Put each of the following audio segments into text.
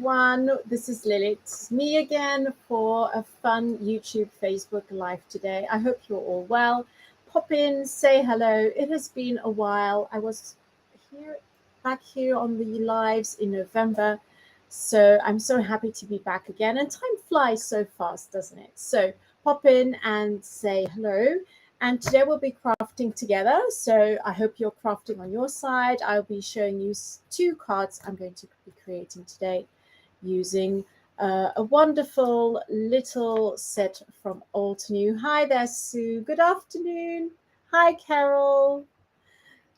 everyone. This is Lilith, me again for a fun YouTube, Facebook Live today. I hope you're all well. Pop in, say hello. It has been a while. I was back here on the lives in November, so I'm so happy to be back again. And time flies so fast, doesn't it? So pop in and say hello. And today we'll be crafting together. So I hope you're crafting on your side. I'll be showing you 2 cards I'm going to be creating today using a wonderful little set from Old to New. Hi there, Sue. Good afternoon. Hi, Carol.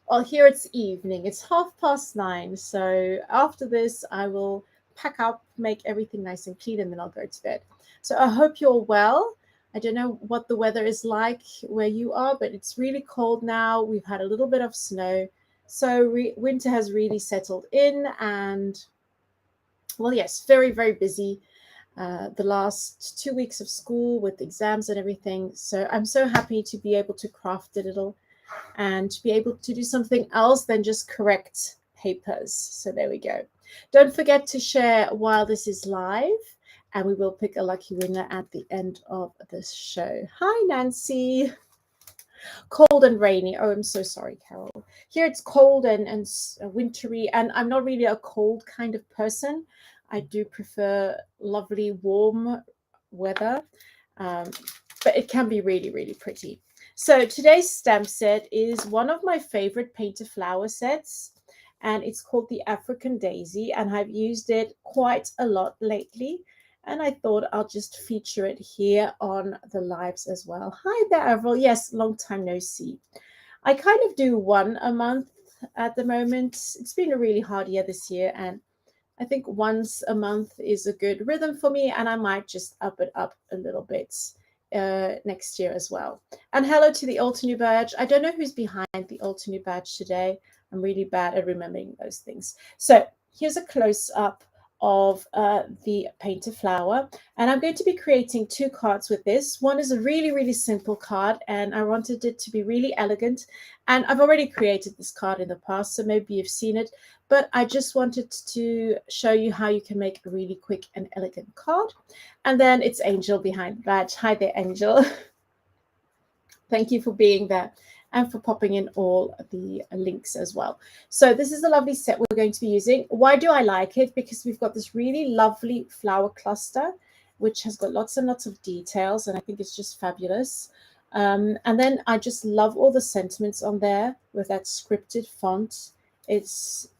Well, here it's evening. It's 9:30. So after this, I will pack up, make everything nice and clean, and then I'll go to bed. So I hope you're well. I don't know what the weather is like where you are, but it's really cold now. We've had a little bit of snow. So winter has really settled in and, well, yes, very, very busy the last 2 weeks of school with exams and everything. So I'm so happy to be able to craft a little and to be able to do something else than just correct papers. So there we go. Don't forget to share while this is live. And we will pick a lucky winner at the end of this show. Hi, Nancy. Cold and rainy. Oh, I'm so sorry, Carol. Here it's cold and wintry, and I'm not really a cold kind of person. I do prefer lovely, warm weather, but it can be really, really pretty. So today's stamp set is one of my favorite painter flower sets, and it's called the African Daisy, and I've used it quite a lot lately. And I thought I'll just feature it here on the lives as well. Hi there, Avril. Yes, long time no see. I kind of do one a month at the moment. It's been a really hard year this year, and I think once a month is a good rhythm for me, and I might just up it up a little bit next year as well. And hello to the Old to New badge. I don't know who's behind the Old to New badge today. I'm really bad at remembering those things. So here's a close-up of the painter flower, and I'm going to be creating 2 cards with this. One is a really, really simple card, and I wanted it to be really elegant, and I've already created this card in the past, so maybe you've seen it, but I just wanted to show you how you can make a really quick and elegant card. And then it's Angel behind the badge. Hi there, Angel. Thank you for being there and for popping in all the links as well. So this is a lovely set we're going to be using. Why do I like it? Because we've got this really lovely flower cluster, which has got lots and lots of details, and I think it's just fabulous. And then I just love all the sentiments on there with that scripted font. It's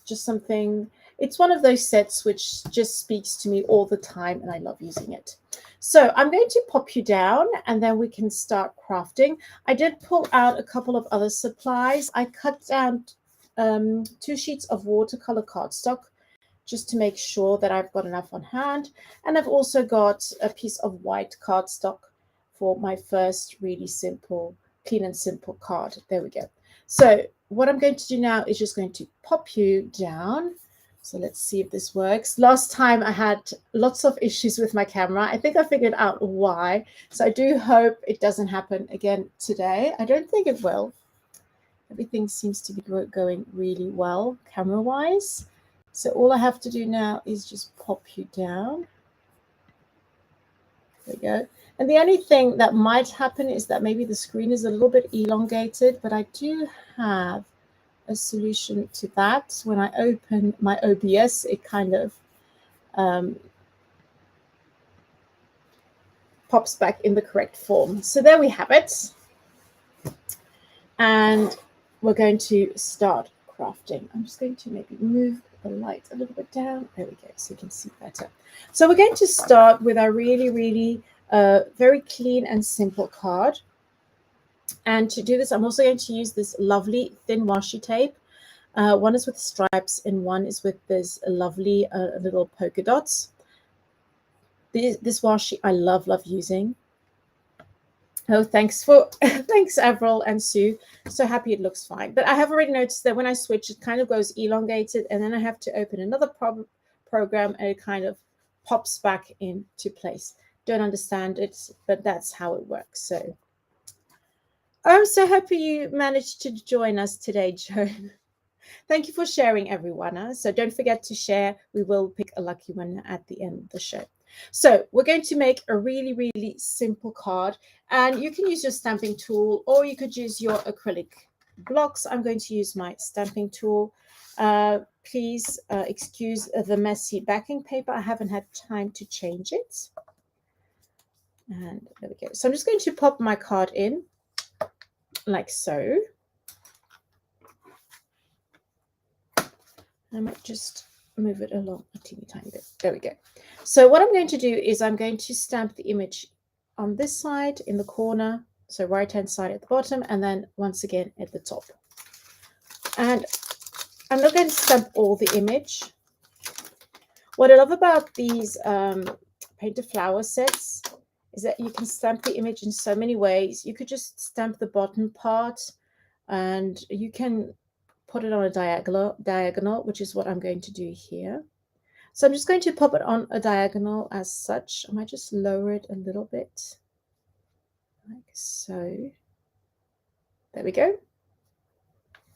just something, it's one of those sets which just speaks to me all the time, and I love using it. So I'm going to pop you down and then we can start crafting. I did pull out a couple of other supplies. I cut down 2 sheets of watercolor cardstock just to make sure that I've got enough on hand. And I've also got a piece of white cardstock for my first really simple, clean and simple card. There we go. So what I'm going to do now is just going to pop you down. So let's see if this works. Last time I had lots of issues with my camera. I think I figured out why. So I do hope it doesn't happen again today. I don't think it will. Everything seems to be going really well camera-wise. So all I have to do now is just pop you down. There we go. And the only thing that might happen is that maybe the screen is a little bit elongated, but I do have a solution to that. When I open my OBS, it kind of pops back in the correct form. So there we have it. And we're going to start crafting. I'm just going to maybe move the light a little bit down. There we go, so you can see better. So we're going to start with our really, really very clean and simple card. And to do this, I'm also going to use this lovely thin washi tape. One is with stripes and one is with this lovely little polka dots. This washi I love using. Oh, thanks Avril and Sue. So happy it looks fine. But I have already noticed that when I switch, it kind of goes elongated, and then I have to open another program and it kind of pops back into place. Don't understand it, but that's how it works. So I'm so happy you managed to join us today, Joan. Thank you for sharing, everyone. So don't forget to share. We will pick a lucky winner at the end of the show. So we're going to make a really, really simple card, and you can use your stamping tool or you could use your acrylic blocks. I'm going to use my stamping tool. Please excuse the messy backing paper. I haven't had time to change it. And there we go. So I'm just going to pop my card in like so. I might just move it along a teeny tiny bit. There we go. So what I'm going to do is I'm going to stamp the image on this side in the corner, so right hand side at the bottom, and then once again at the top. And I'm not going to stamp all the image. What I love about these paint a flower sets is that you can stamp the image in so many ways. You could just stamp the bottom part, and you can put it on a diagonal, which is what I'm going to do here. So I'm just going to pop it on a diagonal as such. I might just lower it a little bit, like so. There we go.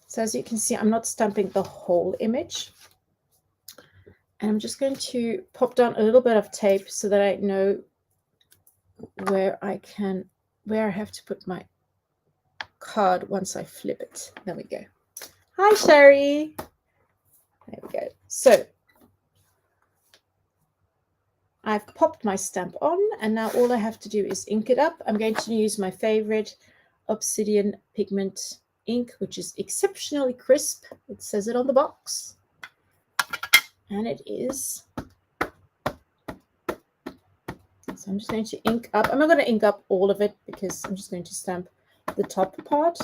So as you can see, I'm not stamping the whole image. And I'm just going to pop down a little bit of tape so that I know where I have to put my card once I flip it. There we go. Hi, Sherry. There we go. So I've popped my stamp on, and now all I have to do is ink it up. I'm going to use my favorite Obsidian pigment ink, which is exceptionally crisp. It says it on the box. And it is. So I'm just going to ink up. I'm not going to ink up all of it because I'm just going to stamp the top part.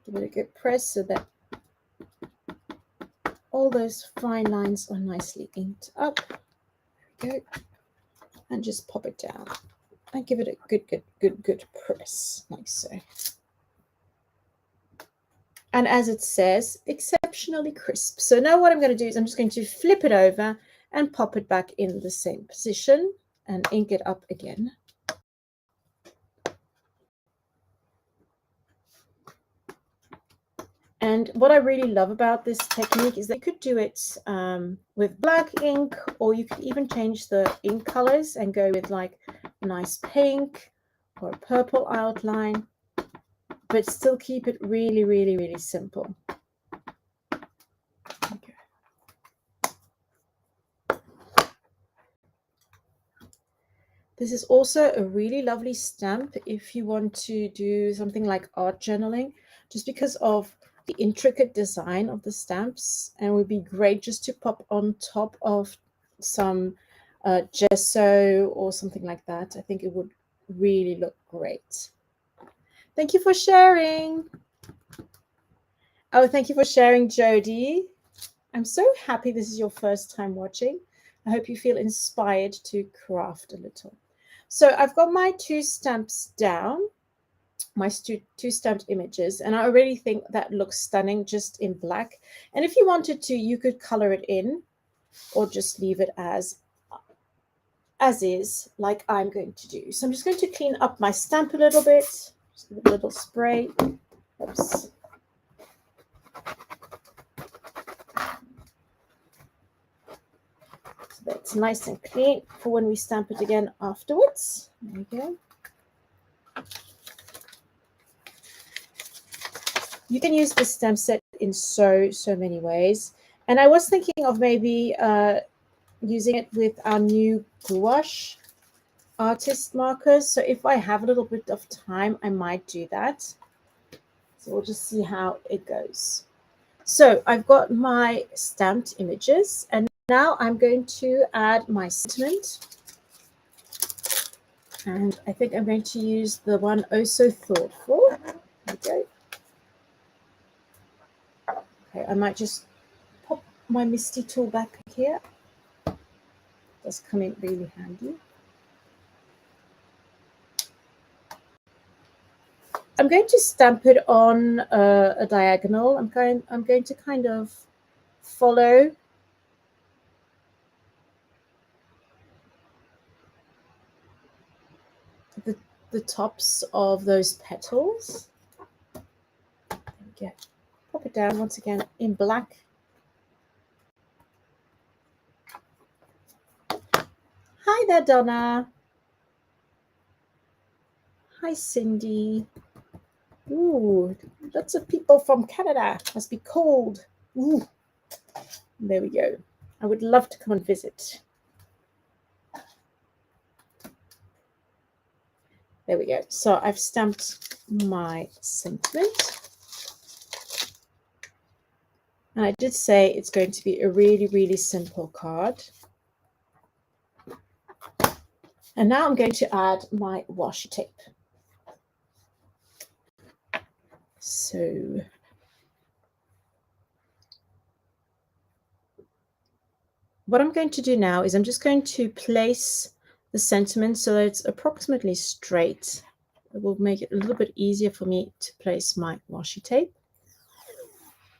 Give it a good press so that all those fine lines are nicely inked up. There we go. And just pop it down and give it a good press, like so. And as it says, exceptionally crisp. So now what I'm going to do is I'm just going to flip it over and pop it back in the same position and ink it up again. And what I really love about this technique is that you could do it with black ink, or you could even change the ink colors and go with like a nice pink or a purple outline, but still keep it really, really, really simple. Okay. This is also a really lovely stamp if you want to do something like art journaling, just because of the intricate design of the stamps, and it would be great just to pop on top of some gesso or something like that. I think it would really look great. Thank you for sharing. Oh, thank you for sharing, Jody. I'm so happy this is your first time watching. I hope you feel inspired to craft a little. So I've got my two stamps down, my two stamped images, and I already think that looks stunning just in black. And if you wanted to, you could color it in or just leave it as is, like I'm going to do. So I'm just going to clean up my stamp a little bit, just give it a little spray. Oops. So that's nice and clean for when we stamp it again afterwards. There we go. You can use this stamp set in so many ways. And I was thinking of maybe using it with our new gouache artist markers. So if I have a little bit of time, I might do that. So we'll just see how it goes. So I've got my stamped images, and now I'm going to add my sentiment. And I think I'm going to use the one Oh So Thoughtful. There we go. Okay, I might just pop my Misty tool back here. Does come in really handy. I'm going to stamp it on a diagonal. I'm going to kind of follow the tops of those petals. There we go. Pop it down once again in black. Hi there, Donna. Hi, Cindy. Ooh, lots of people from Canada. Must be cold. Ooh, there we go. I would love to come and visit. There we go. So I've stamped my sentiment. And I did say it's going to be a really, really simple card. And now I'm going to add my washi tape. So what I'm going to do now is I'm just going to place the sentiment so that it's approximately straight. It will make it a little bit easier for me to place my washi tape.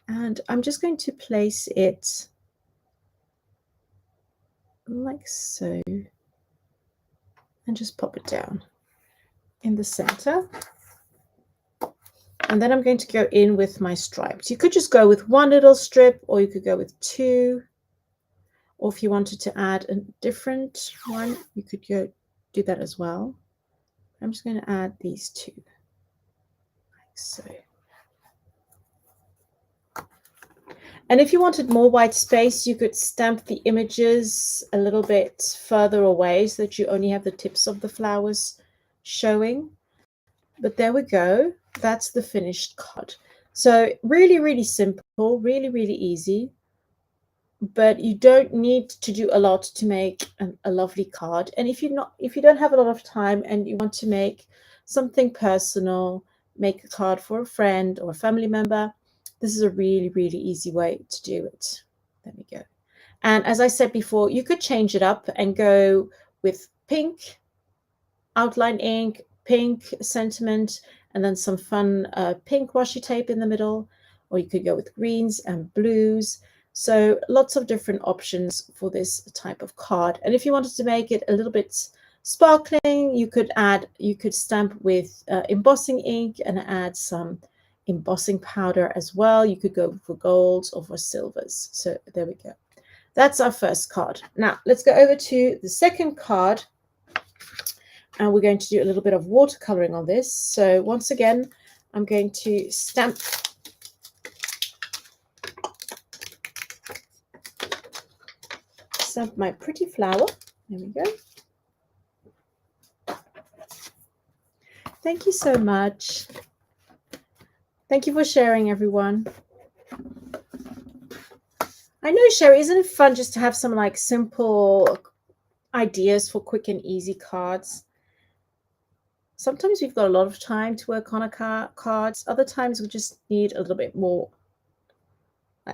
And I'm just going to place it like so and just pop it down in the center. And then I'm going to go in with my stripes. You could just go with one little strip, or you could go with two. Or if you wanted to add a different one, you could go do that as well. I'm just going to add these two, like so. And if you wanted more white space, you could stamp the images a little bit further away so that you only have the tips of the flowers showing. But there we go. That's the finished card. So really, really simple, really, really easy. But you don't need to do a lot to make a lovely card. And if you don't have a lot of time and you want to make something personal, make a card for a friend or a family member, this is a really, really easy way to do it. There we go. And as I said before, you could change it up and go with pink outline ink, pink sentiment, and then some fun pink washi tape in the middle, or you could go with greens and blues. So lots of different options for this type of card. And if you wanted to make it a little bit sparkling, you could stamp with embossing ink and add some embossing powder as well. You could go for golds or for silvers. So there we go. That's our first card. Now let's go over to the second card. And we're going to do a little bit of watercoloring on this. So once again, I'm going to stamp my pretty flower. There we go. Thank you so much. Thank you for sharing, everyone. I know, Sherry, isn't it fun just to have some like simple ideas for quick and easy cards? Sometimes we've got a lot of time to work on a cards. Other times we just need a little bit more.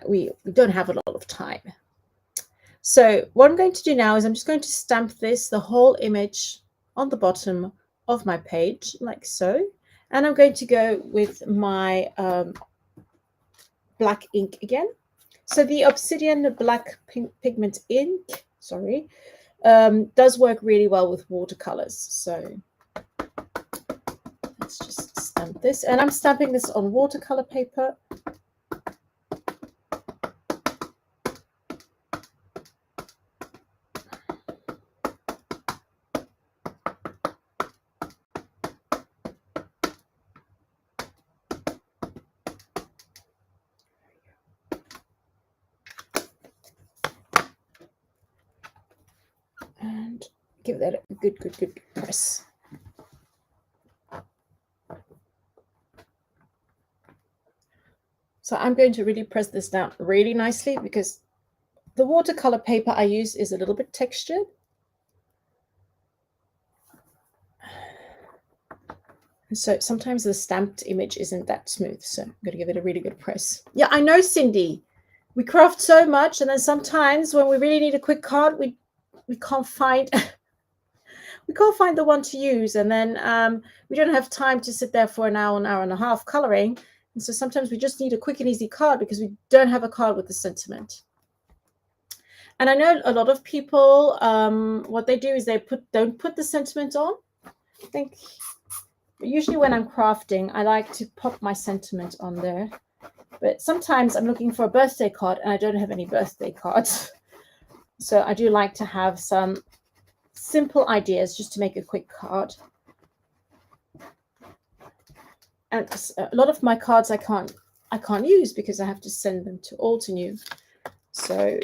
We don't have a lot of time. So what I'm going to do now is I'm just going to stamp the whole image on the bottom of my page, like so. And I'm going to go with my black ink again. So the Obsidian Black Pigment ink, sorry, does work really well with watercolors. So let's just stamp this. And I'm stamping this on watercolor paper. And give that a good press. So I'm going to really press this down really nicely because the watercolor paper I use is a little bit textured. And so sometimes the stamped image isn't that smooth. So I'm going to give it a really good press. Yeah, I know, Cindy. We craft so much, and then sometimes when we really need a quick card, we can't find the one to use, and then we don't have time to sit there for an hour and a half coloring. And so sometimes we just need a quick and easy card because we don't have a card with the sentiment. And I know a lot of people, what they do is they don't put the sentiment on. I think But usually when I'm crafting, I like to pop my sentiment on there. But sometimes I'm looking for a birthday card and I don't have any birthday cards. So I do like to have some simple ideas just to make a quick card. And a lot of my cards I can't use because I have to send them to Altenew. So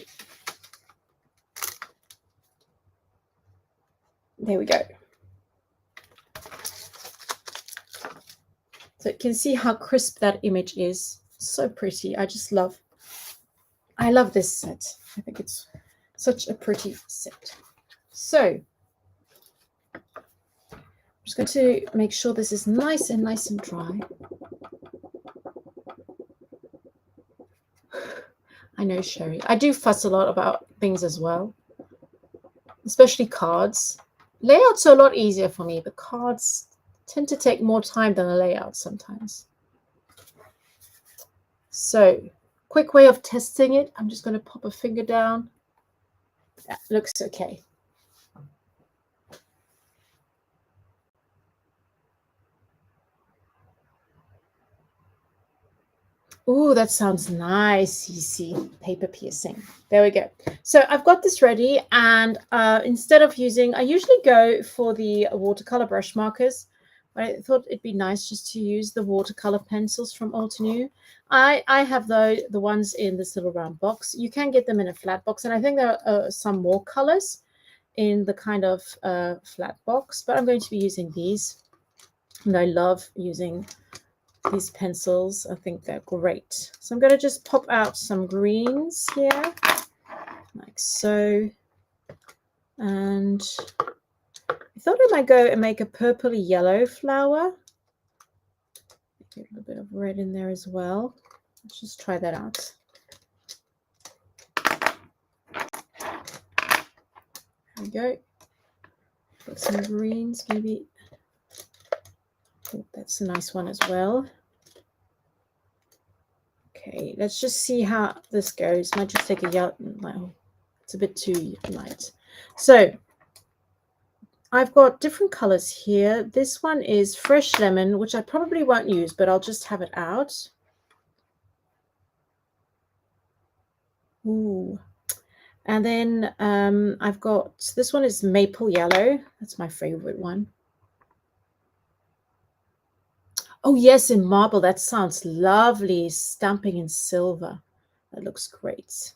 there we go. So you can see how crisp that image is. So pretty. I love this set. I think it's such a pretty set. So I'm just going to make sure this is nice and dry. I know, Sherry. I do fuss a lot about things as well, especially cards. Layouts are a lot easier for me, but cards tend to take more time than a layout sometimes. So, quick way of testing it. I'm just going to pop a finger down. That looks okay. Ooh, that sounds nice. You see, paper piercing. There we go. So I've got this ready, and instead of using, I usually go for the watercolor brush markers. But I thought it'd be nice just to use the watercolor pencils from Altenew. I have the ones in this little round box. You can get them in a flat box, and I think there are some more colors in the kind of flat box, but I'm going to be using these, and I love using these pencils. I think they're great. So I'm going to just pop out some greens here, like so. And I thought I might go and make a purpley yellow flower. Get a little bit of red in there as well. Let's just try that out. There we go. Got some greens, maybe. Oh, that's a nice one as well. Okay, let's just see how this goes. Might just take a yellow. Well, it's a bit too light. So I've got different colors here. This one is fresh lemon, which I probably won't use, but I'll just have it out. Ooh. And then I've got, this one is maple yellow. That's my favorite one. Oh, yes, in marble. That sounds lovely. Stamping in silver. That looks great.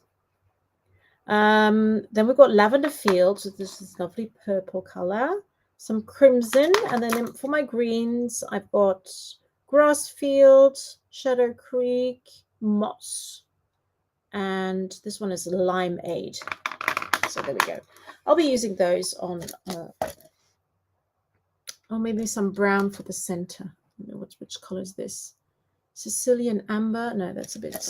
Then we've got lavender fields with this lovely purple color, some crimson, and then for my greens, I've got grass field, Shadow Creek, moss, and this one is limeade. So there we go. I'll be using those on, oh, maybe some brown for the center. I don't know which color is this? Sicilian amber? No, that's a bit.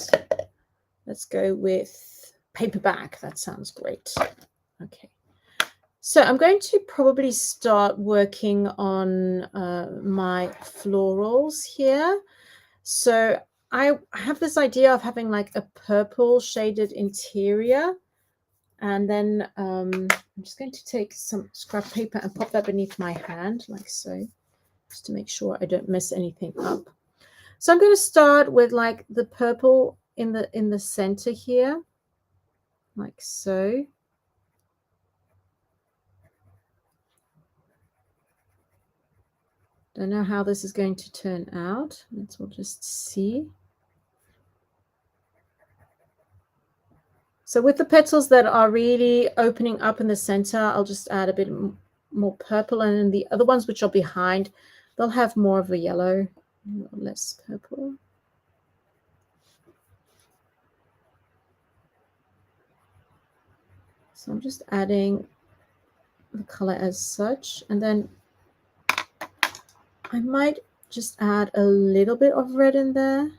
Let's go with paperback. That sounds great. Okay. So I'm going to probably start working on my florals here. So I have this idea of having like a purple shaded interior. And then I'm just going to take some scrap paper and pop that beneath my hand like so, just to make sure I don't mess anything up. So I'm going to start with like the purple in the center here, like so. Don't know how this is going to turn out. We'll just see. So with the petals that are really opening up in the center, I'll just add a bit more purple, and then the other ones which are behind, they'll have more of a yellow, less purple. So I'm just adding the color as such, and then I might just add a little bit of red in there.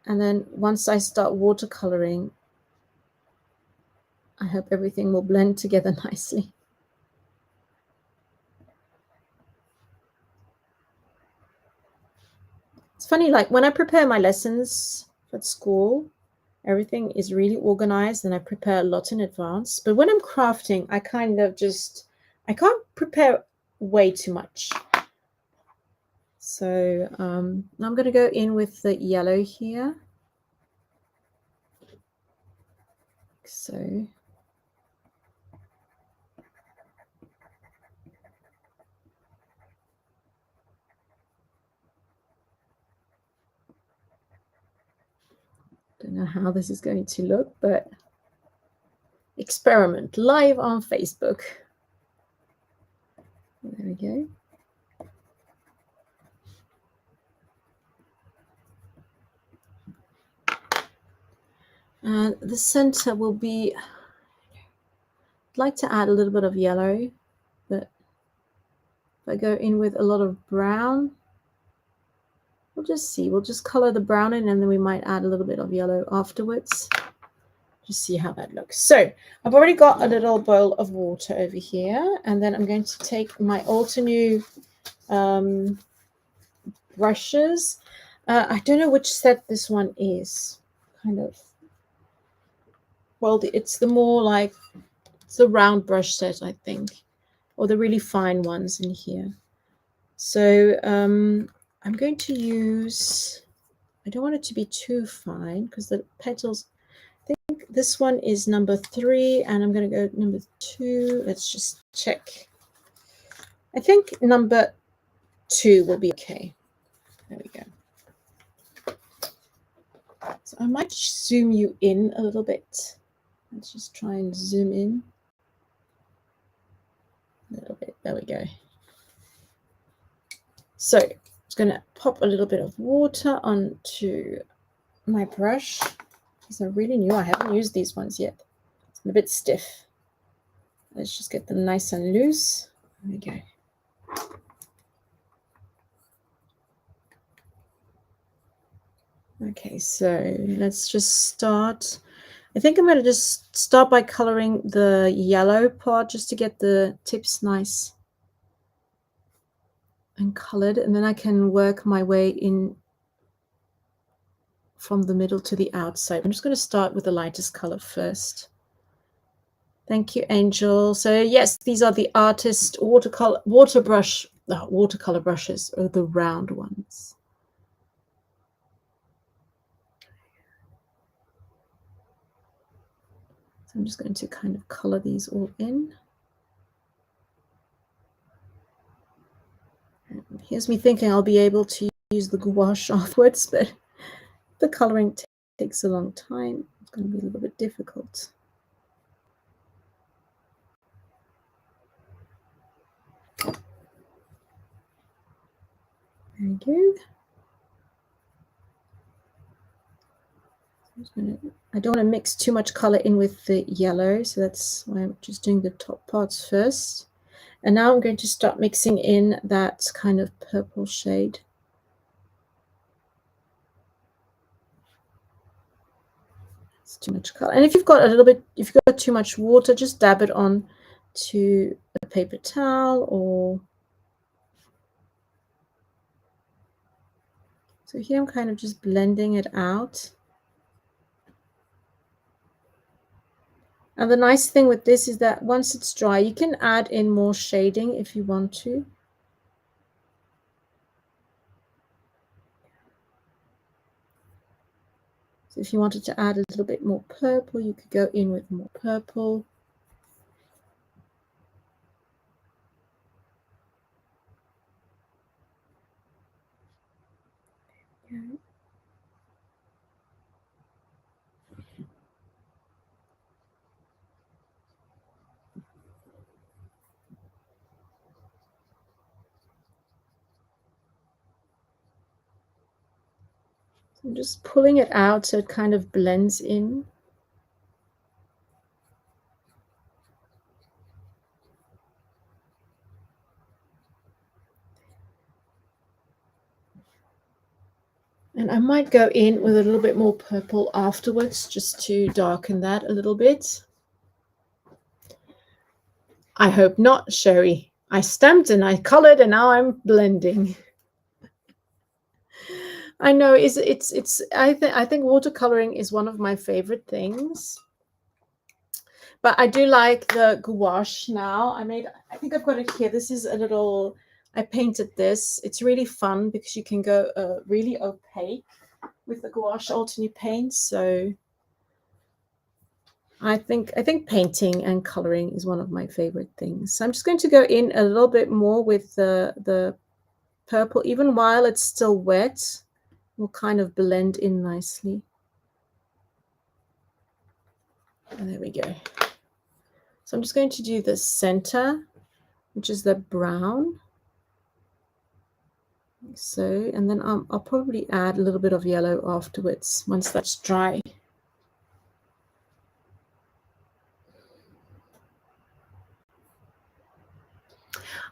And then once I start watercoloring, I hope everything will blend together nicely. It's funny, like when I prepare my lessons at school, everything is really organized and I prepare a lot in advance. But when I'm crafting, I kind of just, I can't prepare way too much. So I'm going to go in with the yellow here. So don't know how this is going to look, but experiment live on Facebook. There we go. And the center will be, I'd like to add a little bit of yellow, but if I go in with a lot of brown, we'll just see. We'll just color the brown in, and then we might add a little bit of yellow afterwards. Just see how that looks. So I've already got a little bowl of water over here, and then I'm going to take my Altenew brushes. I don't know which set this one is. Kind of. Well, it's the more like, it's the round brush set, I think, or the really fine ones in here. So I'm going to use, I don't want it to be too fine because the petals, I think this one is number 3 and I'm going to go number 2. Let's just check. I think number 2 will be okay. There we go. So I might zoom you in a little bit. Let's just try and zoom in a little bit. There we go. So I'm just going to pop a little bit of water onto my brush. These are really new. I haven't used these ones yet. It's a bit stiff. Let's just get them nice and loose. There we go. Okay, so let's just start. I think I'm going to just start by coloring the yellow part just to get the tips nice and colored, and then I can work my way in from the middle to the outside. I'm just going to start with the lightest color first. Thank you, Angel. So yes, these are the artist watercolor brushes, or the round ones. So I'm just going to kind of color these all in. And here's me thinking I'll be able to use the gouache afterwards, but the coloring takes a long time. It's going to be a little bit difficult. There we go. I don't want to mix too much color in with the yellow, so that's why I'm just doing the top parts first. And now I'm going to start mixing in that kind of purple shade. It's too much color. And if you've got too much water, just dab it on to a paper towel or. So here I'm kind of just blending it out. And the nice thing with this is that once it's dry, you can add in more shading if you want to. So if you wanted to add a little bit more purple, you could go in with more purple. Okay. I'm just pulling it out so it kind of blends in. And I might go in with a little bit more purple afterwards just to darken that a little bit. I hope not, Sherry. I stamped and I colored and now I'm blending. I know I think watercoloring is one of my favorite things. But I do like the gouache now. I think I've got it here. This is a little, I painted this. It's really fun because you can go really opaque with the gouache alternate paint. So I think painting and coloring is one of my favorite things. So I'm just going to go in a little bit more with the purple, even while it's still wet. Will kind of blend in nicely. And there we go. So I'm just going to do the center, which is the brown. Like so, and then I'll probably add a little bit of yellow afterwards once that's dry.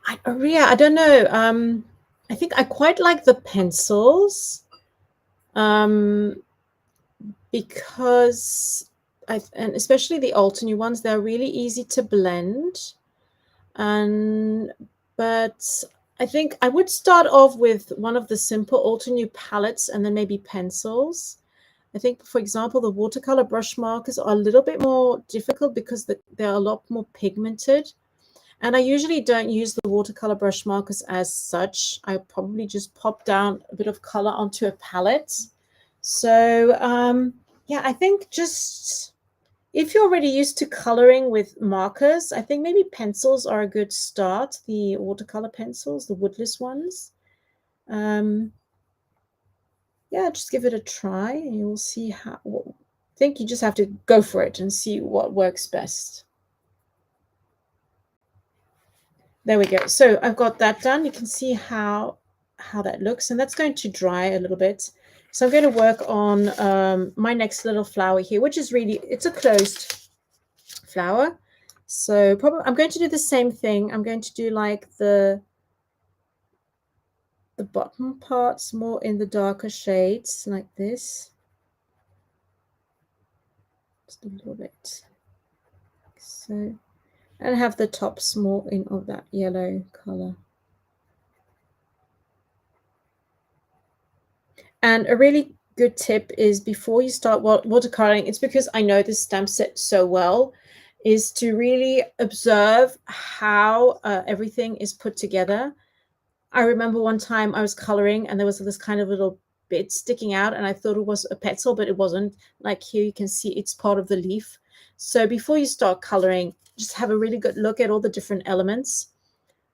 I don't know. I think I quite like the pencils because and especially the Altenew ones, they're really easy to blend. But I think I would start off with one of the simple Altenew palettes and then maybe pencils. I think, for example, the watercolor brush markers are a little bit more difficult because they're a lot more pigmented. And I usually don't use the watercolor brush markers as such. I probably just pop down a bit of color onto a palette. So yeah, I think just if you're already used to coloring with markers, I think maybe pencils are a good start. The watercolor pencils, the woodless ones. Yeah, just give it a try and you'll see how. I think you just have to go for it and see what works best. There we go. So I've got that done. You can see how that looks, and that's going to dry a little bit. So I'm going to work on my next little flower here, which is really, it's a closed flower. So probably I'm going to do the same thing. I'm going to do like the bottom parts more in the darker shades like this. Just a little bit. So, and have the tops more in of that yellow color. And a really good tip is before you start watercoloring, it's because I know this stamp set so well, is to really observe how everything is put together. I remember one time I was coloring and there was this kind of little bit sticking out and I thought it was a petal, but it wasn't. Like here you can see it's part of the leaf. So before you start coloring, just have a really good look at all the different elements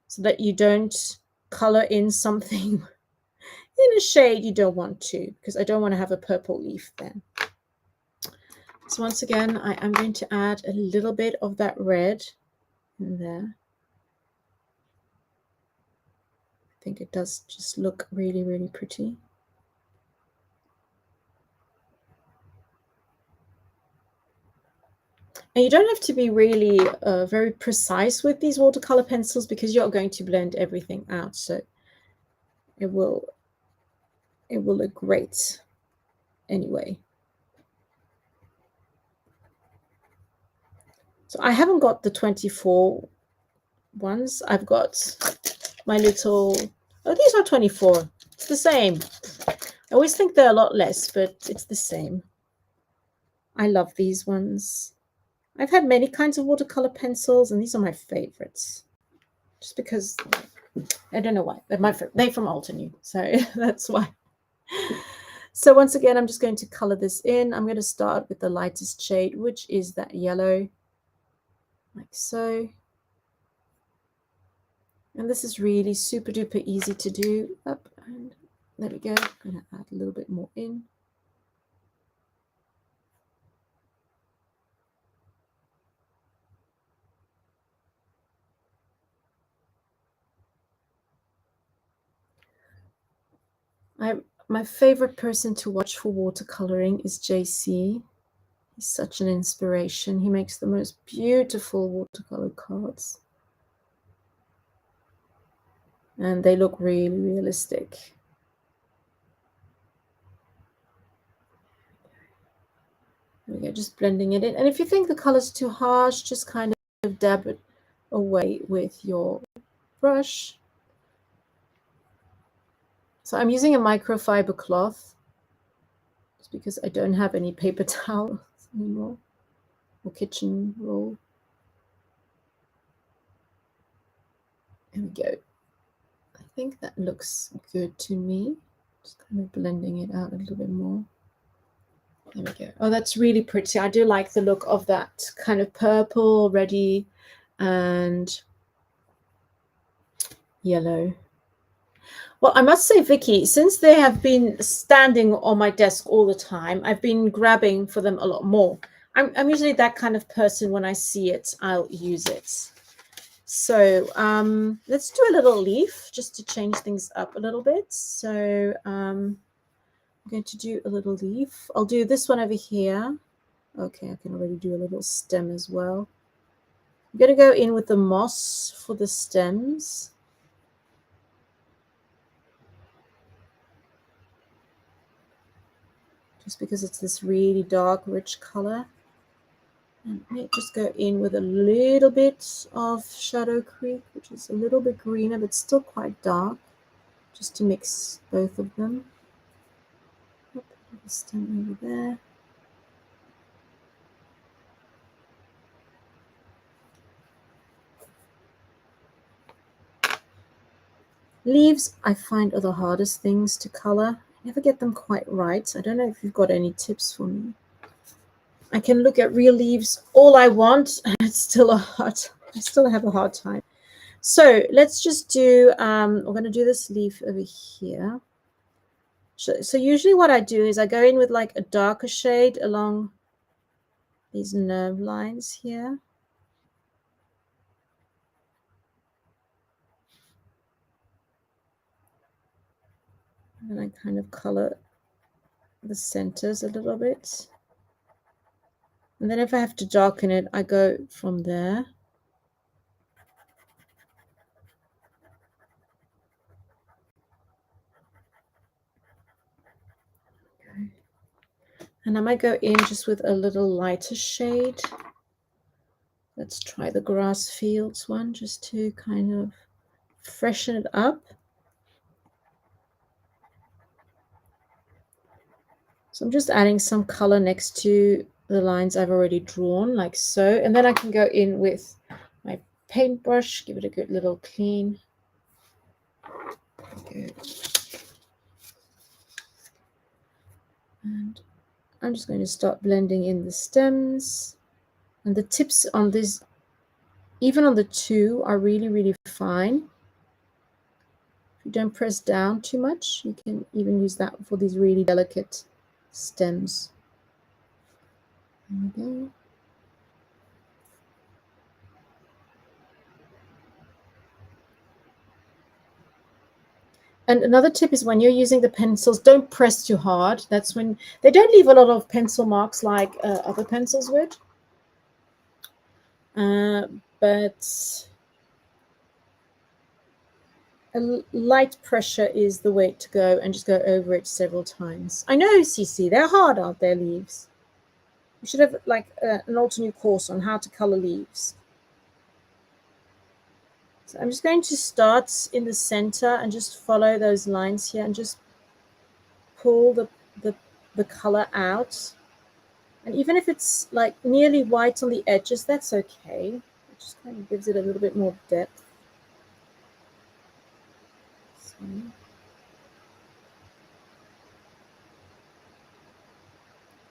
so that you don't color in something in a shade you don't want to, because I don't want to have a purple leaf then. So once again, I am going to add a little bit of that red in there. I think it does just look really, really pretty. And you don't have to be really very precise with these watercolor pencils because you're going to blend everything out. So it will look great anyway. So I haven't got the 24 ones. I've got my little, oh, these are 24. It's the same. I always think they're a lot less, but it's the same. I love these ones. I've had many kinds of watercolor pencils, and these are my favorites. Just because, I don't know why. They're from Altenew, so that's why. So once again, I'm just going to color this in. I'm going to start with the lightest shade, which is that yellow, like so. And this is really super duper easy to do. Up and there we go. I'm going to add a little bit more in. My favorite person to watch for watercoloring is JC. He's such an inspiration. He makes the most beautiful watercolor cards. And they look really realistic. There we go, just blending it in. And if you think the color's too harsh, just kind of dab it away with your brush. So I'm using a microfiber cloth just because I don't have any paper towels anymore or kitchen roll. There we go. I think that looks good to me. Just kind of blending it out a little bit more. There we go. Oh, that's really pretty. I do like the look of that kind of purple, reddy, and yellow. Well, I must say, Vicky, since they have been standing on my desk all the time, I've been grabbing for them a lot more. I'm usually that kind of person. When I see it, I'll use it. So let's do a little leaf just to change things up a little bit. So I'm going to do a little leaf. I'll do this one over here. Okay, I can already do a little stem as well. I'm going to go in with the moss for the stems. Just because it's this really dark, rich color. And I just go in with a little bit of Shadow Creek, which is a little bit greener, but still quite dark, just to mix both of them. Put the stem over there. Leaves, I find, are the hardest things to color. I never get them quite right. I don't know if you've got any tips for me. I can look at real leaves all I want, and it's still I still have a hard time. So let's just do, we're going to do this leaf over here. So usually what I do is I go in with like a darker shade along these nerve lines here. And then I kind of color the centers a little bit. And then if I have to darken it, I go from there. Okay. And I might go in just with a little lighter shade. Let's try the grass fields one just to kind of freshen it up. So I'm just adding some color next to the lines I've already drawn, like so. And then I can go in with my paintbrush, give it a good little clean. Good. And I'm just going to start blending in the stems. And the tips on this, even on the two, are really, really fine. If you don't press down too much, you can even use that for these really delicate stems. There we go. And another tip is when you're using the pencils, don't press too hard. That's when they don't leave a lot of pencil marks like other pencils would. But a light pressure is the way to go, and just go over it several times. I know, CC, they're hard, aren't they, leaves? You should have like an alternate course on how to color leaves. So I'm just going to start in the center and just follow those lines here and just pull the color out. And even if it's like nearly white on the edges, that's okay. It just kind of gives it a little bit more depth. So.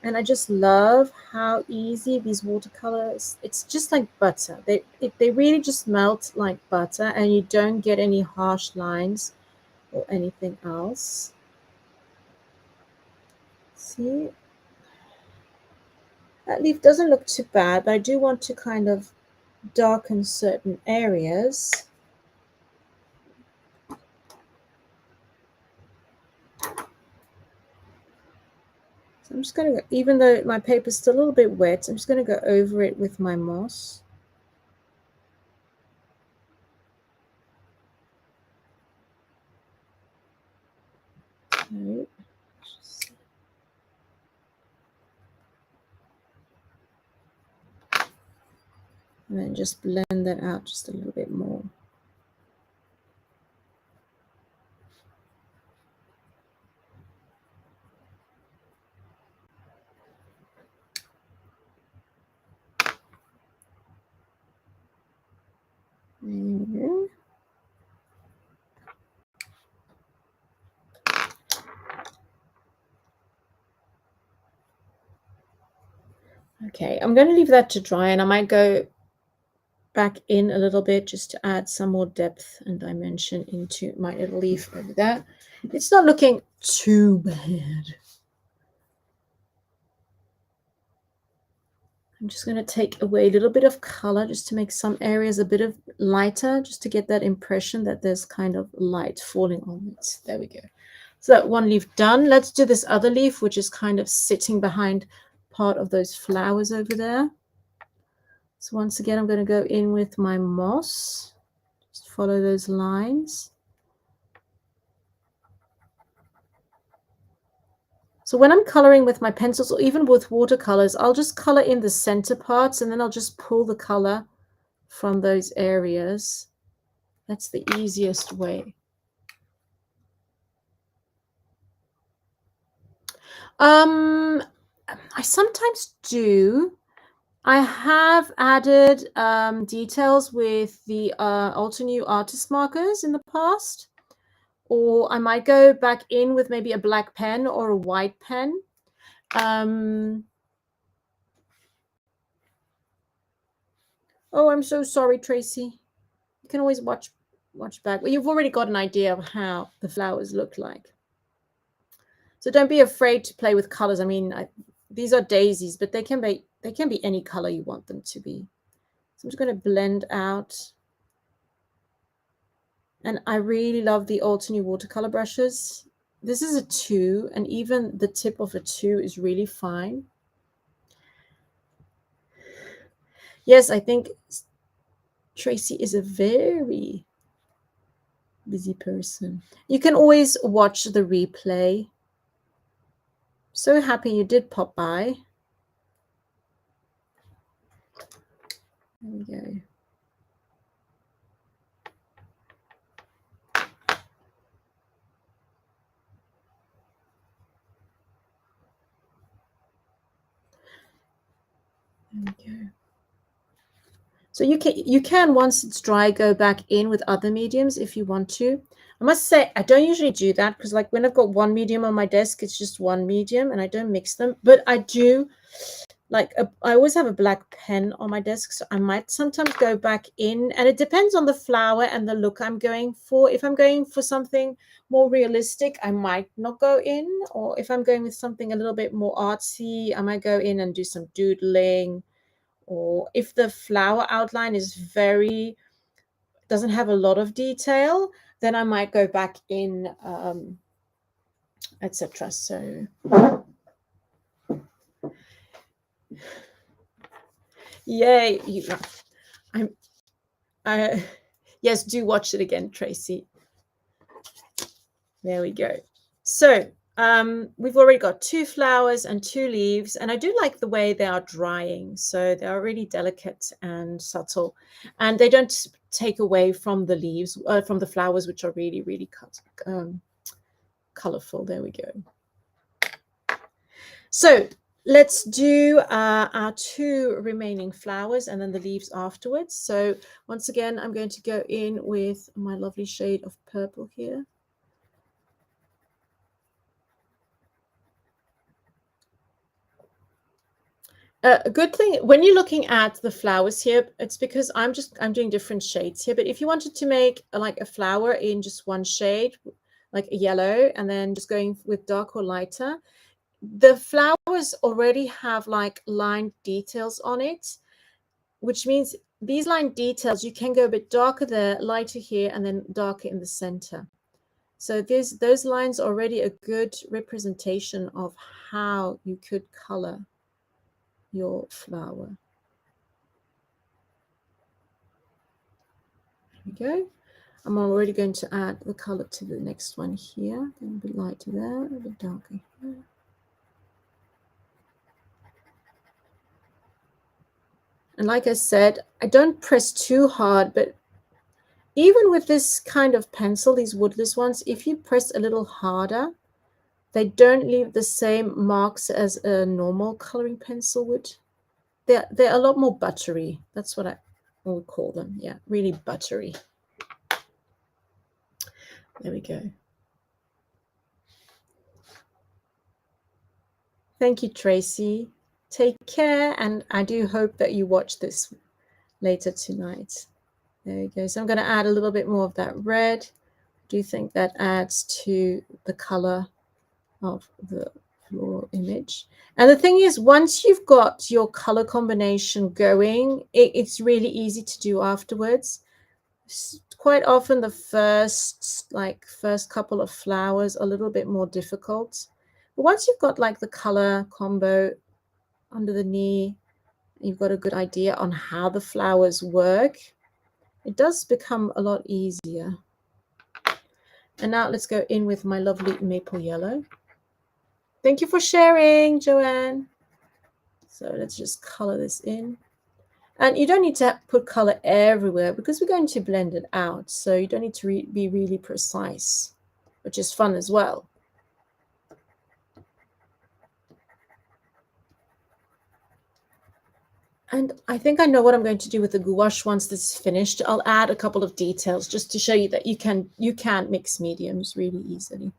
And I just love how easy these watercolors, it's just like butter. They really just melt like butter, and you don't get any harsh lines or anything else. See? That leaf doesn't look too bad, but I do want to kind of darken certain areas. So I'm just going to go, even though my paper's still a little bit wet, I'm just going to go over it with my moss. Okay. And then just blend that out just a little bit more. There we go. Okay, I'm going to leave that to dry, and I might go back in a little bit just to add some more depth and dimension into my little leaf over there. It's not looking too bad. I'm just going to take away a little bit of color just to make some areas a bit of lighter, just to get that impression that there's kind of light falling on it. There we go. So that one leaf done. Let's do this other leaf, which is kind of sitting behind part of those flowers over there. So once again, I'm going to go in with my moss. Just follow those lines. So when I'm coloring with my pencils or even with watercolors, I'll just color in the center parts and then I'll just pull the color from those areas. That's the easiest way. I sometimes do. I have added details with the Alter New Artist markers in the past, or I might go back in with maybe a black pen or a white pen. Oh, I'm so sorry, Tracy. You can always watch back. Well, you've already got an idea of how the flowers look like. So don't be afraid to play with colors. I mean, these are daisies, but they can be any color you want them to be. So I'm just going to blend out. And I really love the Alter New watercolor brushes. This is a 2, and even the tip of a 2 is really fine. Yes, I think Tracy is a very busy person. You can always watch the replay. So happy you did pop by. There we go. There we go. So you can once it's dry go back in with other mediums if you want to. I must say I don't usually do that because like when I've got one medium on my desk, it's just one medium and I don't mix them. But I do like I always have a black pen on my desk, so I might sometimes go back in, and it depends on the flower and the look I'm going for. If I'm going for something more realistic, I might not go in, or if I'm going with something a little bit more artsy, I might go in and do some doodling. Or if the flower outline is doesn't have a lot of detail, then I might go back in, etc. So yay, yes, do watch it again, Tracy. There we go. So we've already got 2 flowers and 2 leaves, and I do like the way they are drying. So they are really delicate and subtle, and they don't take away from the leaves, from the flowers, which are really, really colorful. There we go. So let's do our 2 remaining flowers and then the leaves afterwards. So once again, I'm going to go in with my lovely shade of purple here. A good thing when you're looking at the flowers here, it's because I'm doing different shades here. But if you wanted to make like a flower in just one shade, like a yellow, and then just going with dark or lighter, the flowers already have like line details on it, which means these line details, you can go a bit darker there, lighter here, and then darker in the center. So those lines are already a good representation of how you could color your flower. There we go. I'm already going to add the color to the next one here. A bit lighter there, a bit darker here. And like I said, I don't press too hard, but even with this kind of pencil, these woodless ones, if you press a little harder, they don't leave the same marks as a normal coloring pencil would. They're a lot more buttery. That's what I would call them. Yeah, really buttery. There we go. Thank you, Tracy. Take care, and I do hope that you watch this later tonight. There you go. So I'm going to add a little bit more of that red. I do think that adds to the color of the floral image. And the thing is, once you've got your color combination going, it's really easy to do afterwards. Quite often the first couple of flowers are a little bit more difficult. But once you've got like the color combo under the knee, you've got a good idea on how the flowers work, it does become a lot easier. And now let's go in with my lovely maple yellow. Thank you for sharing, Joanne. So let's just color this in. And you don't need to put color everywhere because we're going to blend it out. So you don't need to be really precise, which is fun as well. And I think I know what I'm going to do with the gouache once this is finished. I'll add a couple of details just to show you that you can mix mediums really easily.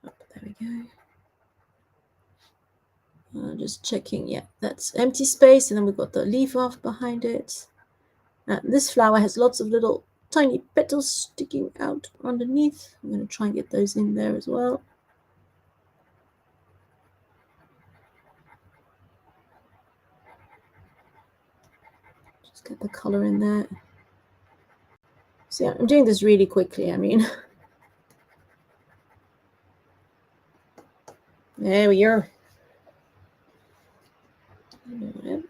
Oh, there we go. Just checking, yeah, that's empty space, and then we've got the leaf off behind it. This flower has lots of little tiny petals sticking out underneath. I'm going to try and get those in there as well. Just get the color in there. So yeah, I'm doing this really quickly, I mean. There we are.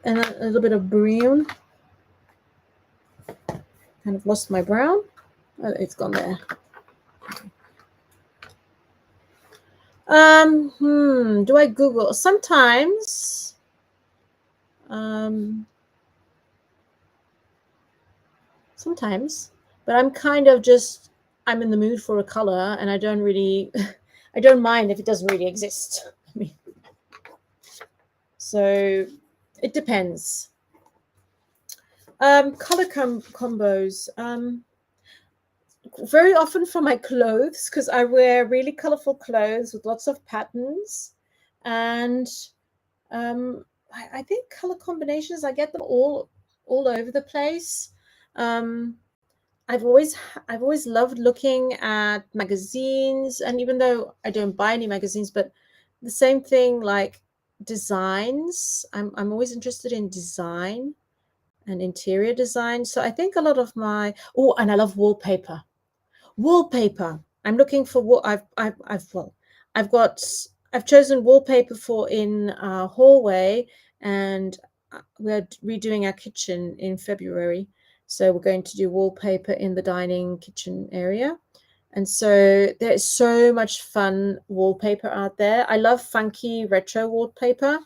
And a little bit of brown. Kind of lost my brown. Oh, it's gone there. Do I Google? Sometimes. Sometimes. But I'm kind of just, I'm in the mood for a color, and I don't really, I don't mind if it doesn't really exist. I mean, so it depends. Color combos. Very often for my clothes, because I wear really colorful clothes with lots of patterns, and I think color combinations, I get them all over the place. I've always loved looking at magazines, and even though I don't buy any magazines, but the same thing, like designs. I'm always interested in design and interior design. So I think a lot of my and I love wallpaper. Wallpaper. I'm looking for what I've chosen wallpaper for in our hallway, and we're redoing our kitchen in February. So we're going to do wallpaper in the dining kitchen area. And so there's so much fun wallpaper out there. I love funky retro wallpaper,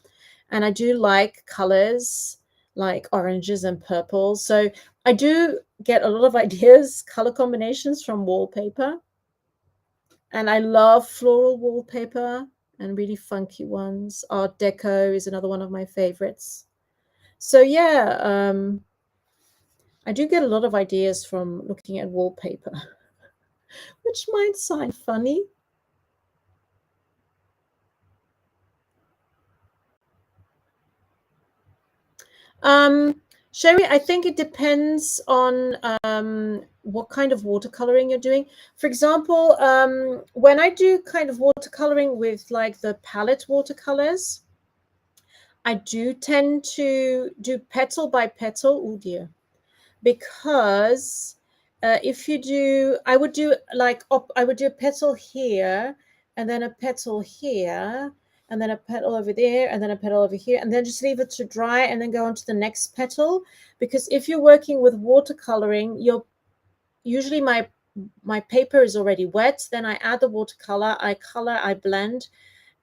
and I do like colors like oranges and purples. So I do get a lot of ideas, color combinations from wallpaper. And I love floral wallpaper and really funky ones. Art Deco is another one of my favorites. So yeah, I do get a lot of ideas from looking at wallpaper, which might sound funny. Sherry, I think it depends on what kind of watercoloring you're doing. For example, when I do kind of watercoloring with like the palette watercolors, I do tend to do petal by petal. Oh dear. Because if you do, I would do a petal here, and then a petal here, and then a petal over there, and then a petal over here, and then just leave it to dry, and then go on to the next petal. Because if you're working with watercoloring, usually my paper is already wet, then I add the watercolor, I color, I blend,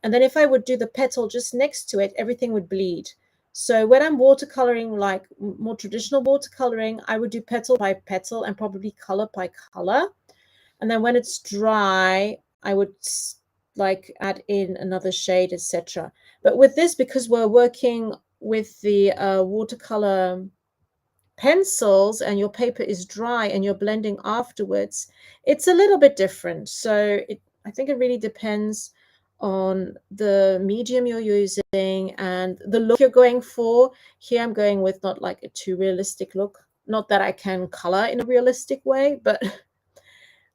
and then if I would do the petal just next to it, everything would bleed. So when I'm watercoloring, like more traditional watercoloring, I would do petal by petal and probably color by color. And then when it's dry, I would like add in another shade, etc. But with this, because we're working with the watercolor pencils and your paper is dry and you're blending afterwards, it's a little bit different. So I think it really depends on the medium you're using and the look you're going for. Here I'm going with not like a too realistic look. Not that I can color in a realistic way, but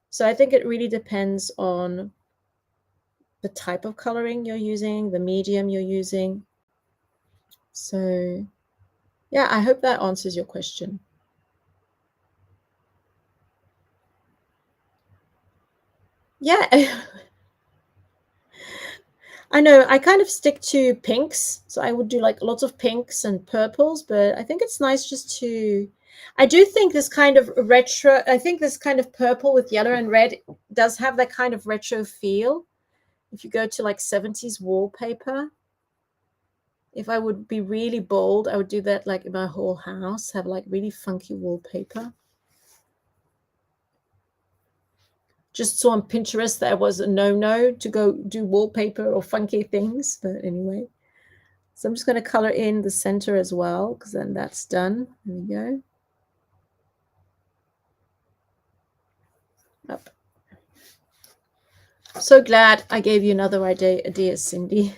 so I think it really depends on the type of coloring you're using, the medium you're using. So yeah, I hope that answers your question. Yeah. I know I kind of stick to pinks, so I would do like lots of pinks and purples, but I think it's nice just to, I do think this kind of retro, I think this kind of purple with yellow and red does have that kind of retro feel. If you go to like 70s wallpaper, if I would be really bold, I would do that like in my whole house, have like really funky wallpaper. Just saw on Pinterest that it was a no-no to go do wallpaper or funky things, but anyway. So I'm just going to color in the center as well, because then that's done. There we go. Up. So glad I gave you another idea, Cindy.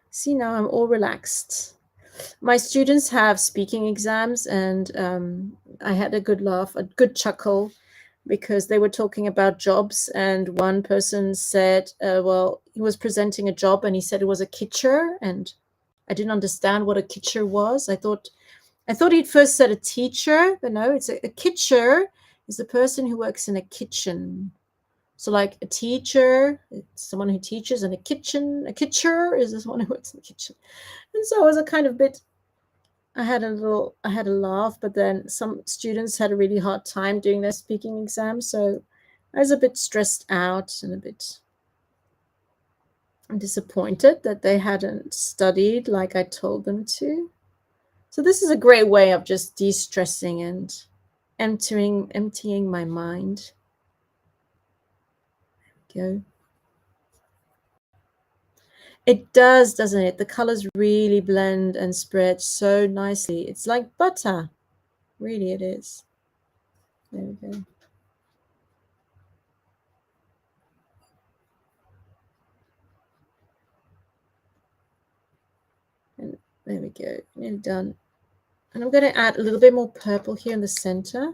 See, now I'm all relaxed. My students have speaking exams, and I had a good laugh, a good chuckle, because they were talking about jobs, and one person said, well, he was presenting a job and he said it was a kitcher, and I didn't understand what a kitcher was. I thought he'd first said a teacher, but no, it's a kitcher is the person who works in a kitchen. So like a teacher, it's someone who teaches, and a kitcher is someone who works in the kitchen. And so it was a kind of bit, I had a laugh, but then some students had a really hard time doing their speaking exam. So I was a bit stressed out and a bit disappointed that they hadn't studied like I told them to. So this is a great way of just de-stressing and emptying my mind. There we go. It does, doesn't it? The colors really blend and spread so nicely. It's like butter. Really, it is. There we go. And there we go. Nearly done. And I'm going to add a little bit more purple here in the center.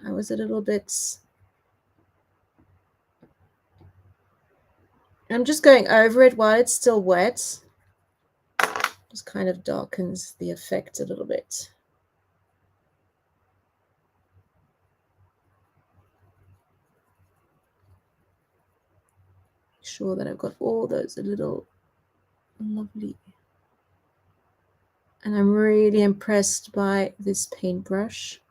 I was a little bit... I'm just going over it while it's still wet. Just kind of darkens the effect a little bit. Make sure that I've got all those little lovely... And I'm really impressed by this paintbrush.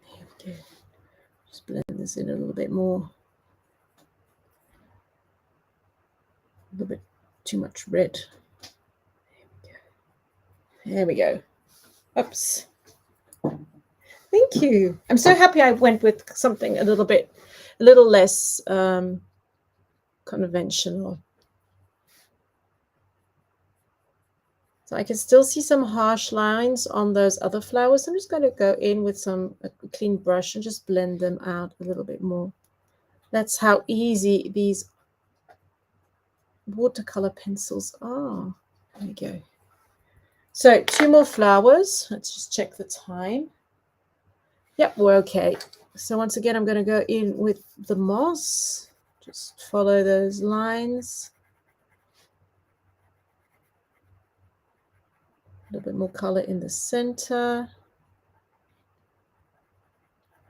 There we go. Just blend this in a little bit more. A little bit too much red. There we go. Oops. Thank you. I'm so happy I went with something a little less conventional. So I can still see some harsh lines on those other flowers. I'm just going to go in with a clean brush and just blend them out a little bit more. That's how easy these watercolor pencils are. There we go. So 2 more flowers. Let's just check the time. Yep, we're okay. So once again, I'm going to go in with the moss. Just follow those lines. A little bit more color in the center.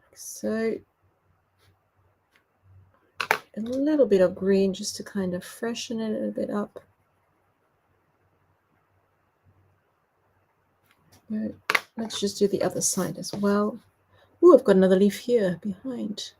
Like so. A little bit of green just to kind of freshen it a bit up. Right. Let's just do the other side as well. Oh, I've got another leaf here behind.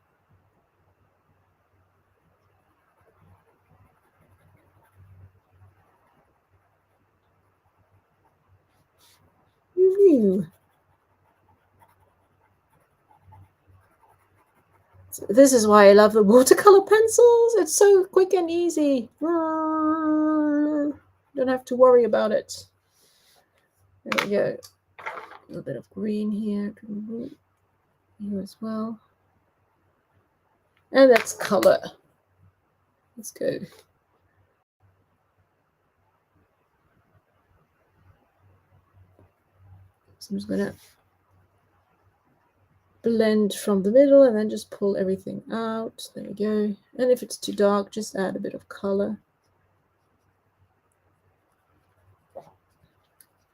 This is why I love the watercolor pencils. It's so quick and easy. Don't have to worry about it. There we go. A little bit of green here as well. And that's color. Let's go. So I'm just going to blend from the middle and then just pull everything out. There we go. And if it's too dark, just add a bit of color.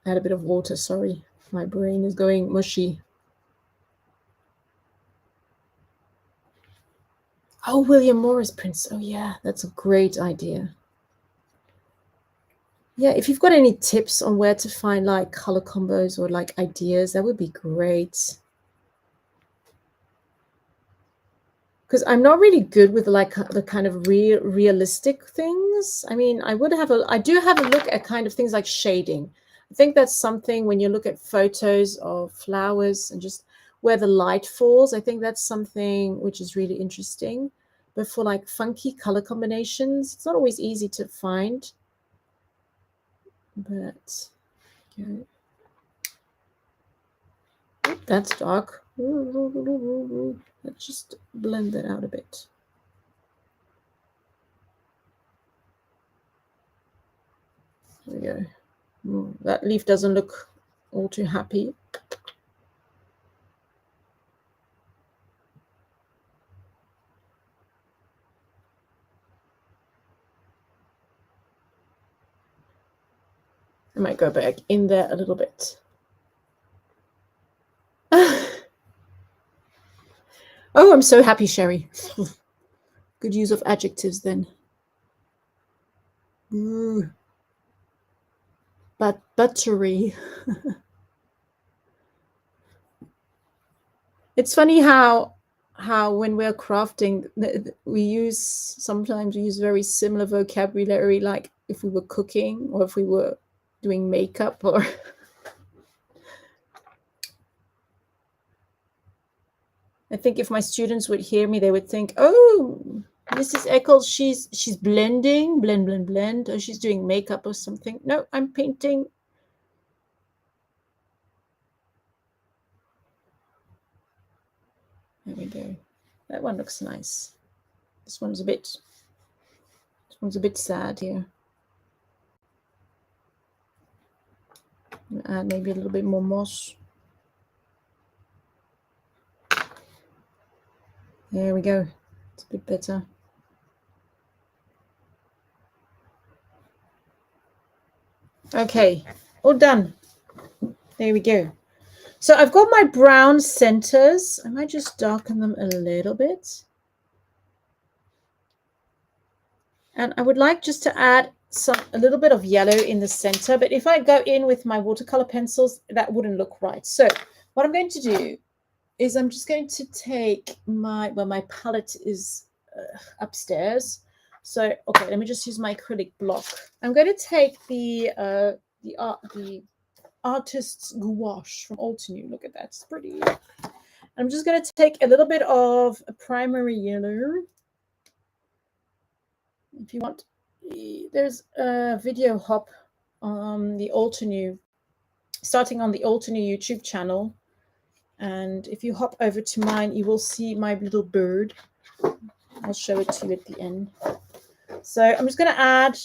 Add a bit of water, sorry. My brain is going mushy. Oh, William Morris prints. Oh, yeah, that's a great idea. Yeah, if you've got any tips on where to find like color combos or like ideas, that would be great. Because I'm not really good with like the kind of realistic things. I mean, I do have a look at kind of things like shading. I think that's something when you look at photos of flowers and just where the light falls, I think that's something which is really interesting. But for like funky color combinations, it's not always easy to find. But okay. That's dark. Let's just blend that out a bit. There we go. That leaf doesn't look all too happy. I might go back in there a little bit. Oh, I'm so happy, Sherry. Good use of adjectives then. But buttery. It's funny how when we're crafting, we sometimes use very similar vocabulary, like if we were cooking or if we were doing makeup or I think if my students would hear me, they would think, oh, Mrs. Eccles, she's blending, blend, or she's doing makeup or something. No, I'm painting. There we go. That one looks nice. This one's a bit sad here. Add maybe a little bit more moss. There we go. It's a bit better. Okay, all done. There we go. So I've got my brown centers. I might just darken them a little bit. And I would like just to add a little bit of yellow in the center. But if I go in with my watercolor pencils, that wouldn't look right. So what I'm going to do is I'm just going to take my palette is upstairs. So, okay, let me just use my acrylic block. I'm going to take the artist's gouache from Altenew. Look at that, it's pretty. I'm just going to take a little bit of a primary yellow. If you want, there's a video hop on the Altenew, starting on the Altenew YouTube channel. And if you hop over to mine, you will see my little bird. I'll show it to you at the end. So I'm just going to add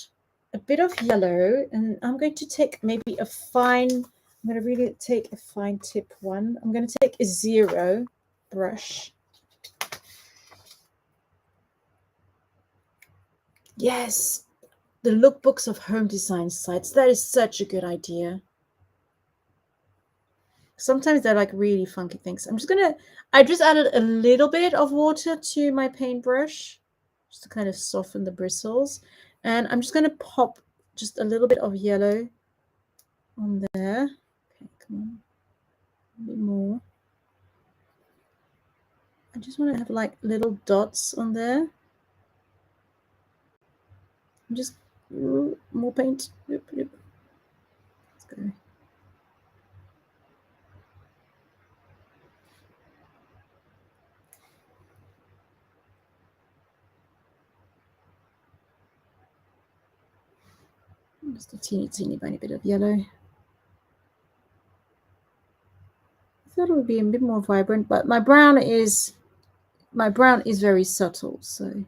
a bit of yellow, and I'm going to take maybe a fine, I'm going to really take a fine tip one. I'm going to take a 0 brush. Yes, the lookbooks of home design sites. That is such a good idea. Sometimes they're like really funky things. I just added a little bit of water to my paintbrush just to kind of soften the bristles. And I'm just going to pop just a little bit of yellow on there. Okay, come on. A bit more. I just want to have like little dots on there. I'm just more paint. Let's go. Just a teeny tiny bit of yellow. thought it would be a bit more vibrant, but my brown is very subtle, so.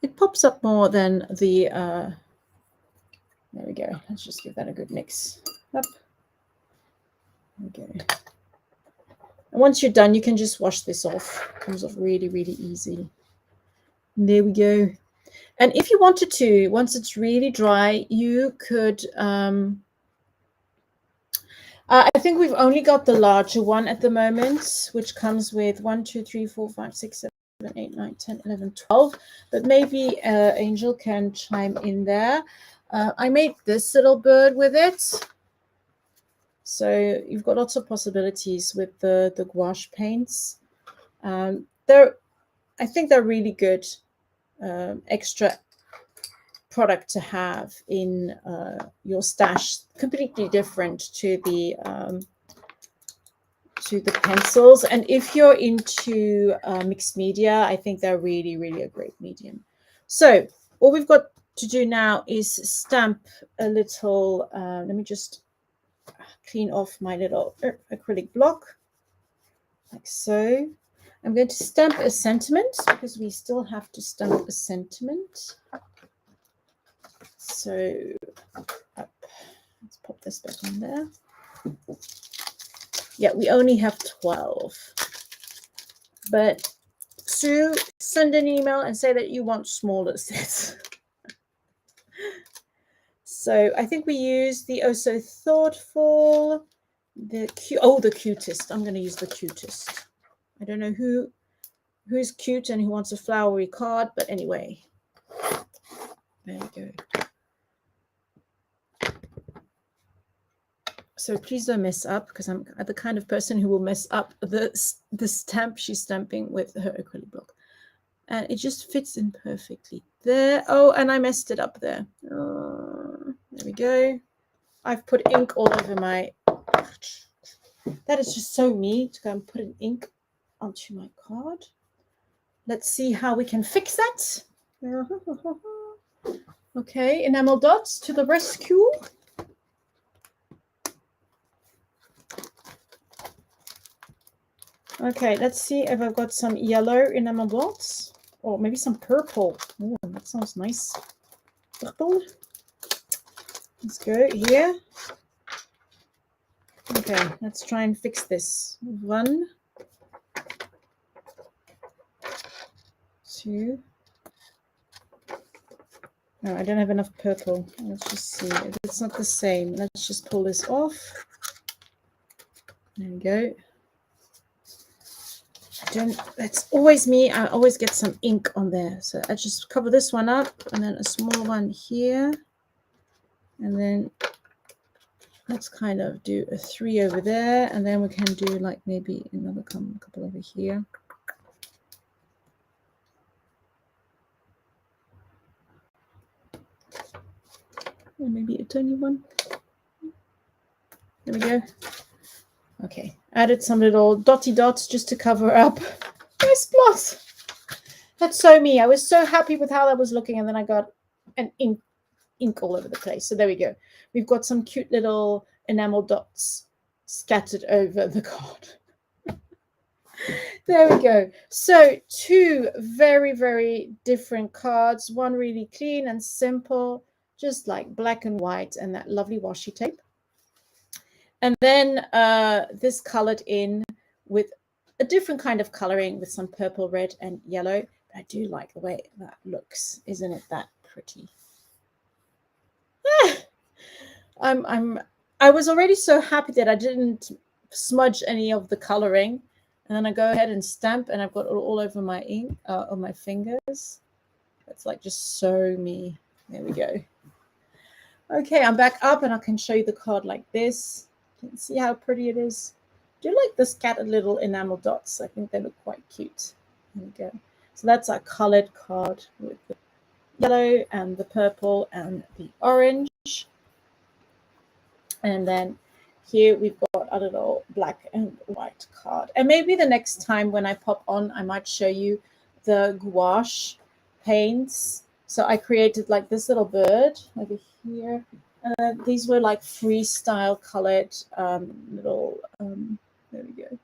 It pops up more than the, there we go. Let's just give that a good mix. Up. There we go. And once you're done, you can just wash this off. It comes off really, really easy. And there we go. And if you wanted to, once it's really dry, you could, I think we've only got the larger one at the moment, which comes with 1, 2, 3, 4, 5, 6, 7, 8, 9, 10, 11, 12. But maybe Angel can chime in there. I made this little bird with it. So you've got lots of possibilities with the gouache paints. I think they're really good extra product to have in your stash, completely different to the pencils. And if you're into mixed media, I think they're really, really a great medium. So all we've got to do now is stamp a little, let me just clean off my little acrylic block, like so. I'm going to stamp a sentiment because we still have to stamp a sentiment. So let's pop this back on there. Yeah, we only have 12. But Sue, send an email and say that you want smaller sets. So I think we use the Oh So Thoughtful, the cutest. I'm going to use the cutest. I don't know who's cute and who wants a flowery card, but anyway, there you go. So please don't mess up, because I'm the kind of person who will mess up the stamp she's stamping with her acrylic block. And it just fits in perfectly there. Oh, and I messed it up there. There we go. I've put ink all over my... That is just so me to go and put an ink onto my card. Let's see how we can fix that. Okay, enamel dots to the rescue. Okay, let's see if I've got some yellow enamel dots, or maybe some purple. Oh, that sounds nice. Purple. Let's go here. Okay, let's try and fix this. 1, 2. No, I don't have enough purple. Let's just see if it's not the same. Let's just pull this off. There we go. That's always me. I always get some ink on there. So I just cover this one up, and then a small one here. And then let's kind of do a 3 over there. And then we can do like maybe another couple over here. And maybe a tiny one. There we go. Okay, added some little dotty dots just to cover up. Nice gloss. That's so me. I was so happy with how that was looking, and then I got an ink all over the place. So there we go. We've got some cute little enamel dots scattered over the card. There we go. So 2 very, very different cards. One really clean and simple, just like black and white and that lovely washi tape. And then this colored in with a different kind of coloring with some purple, red, and yellow. But I do like the way that looks. Isn't it that pretty? I was already so happy that I didn't smudge any of the coloring. And then I go ahead and stamp, and I've got it all over my ink, on my fingers. That's like just so me. There we go. Okay, I'm back up, and I can show you the card like this. You can see how pretty it is. I do like the scattered little enamel dots. I think they look quite cute. There we go. So that's our colored card with the yellow and the purple and the orange. And then here we've got a little black and white card. And maybe the next time when I pop on, I might show you the gouache paints. So I created like this little bird over here. These were like freestyle colored little, there we go,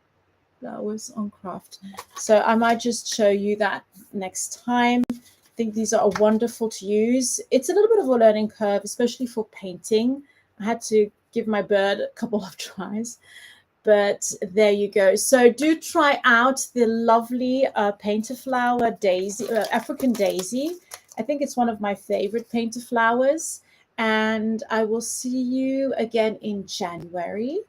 flowers on craft. So I might just show you that next time. I think these are wonderful to use. It's a little bit of a learning curve, especially for painting. I had to give my bird a couple of tries, but there you go. So do try out the lovely painter flower daisy, African daisy. I think it's one of my favorite painter flowers. And I will see you again in January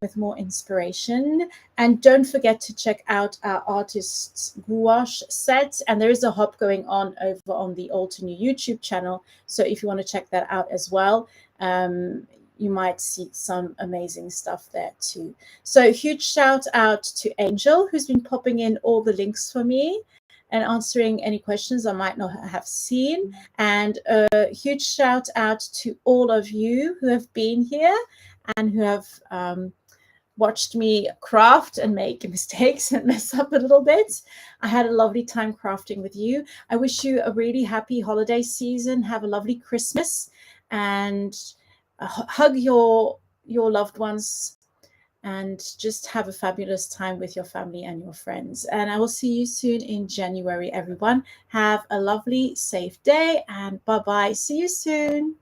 with more inspiration. And don't forget to check out our artist's gouache set. And there is a hop going on over on the Old to New YouTube channel. So if you want to check that out as well, you might see some amazing stuff there too. So huge shout out to Angel, who's been popping in all the links for me and answering any questions I might not have seen. And a huge shout out to all of you who have been here and who have watched me craft and make mistakes and mess up a little bit. I had a lovely time crafting with you. I wish you a really happy holiday season. Have a lovely Christmas and hug your loved ones and just have a fabulous time with your family and your friends. And I will see you soon in January, everyone. Have a lovely, safe day and bye-bye. See you soon.